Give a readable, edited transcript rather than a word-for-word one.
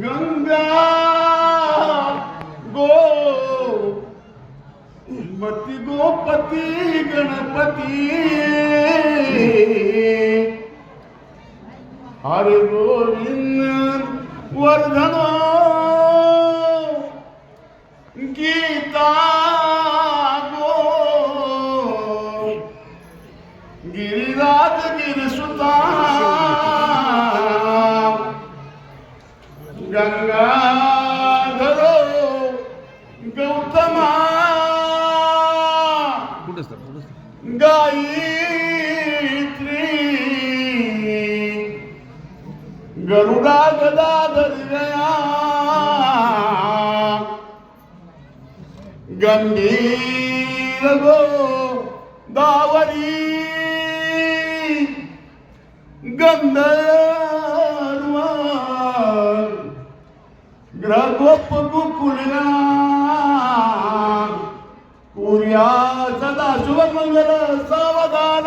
गंगा गोमती गोपती गणपती हरे गोविंद वर्धन गीता गो गिरिराज गिरसुता गंगाधरो गौतमा गायत्री गरुडा गदाधर गया गंभीर गो दावरी गंधर्व ग्रहगोप गोकुलना पुर्या सदा शुभ मंगल सावधान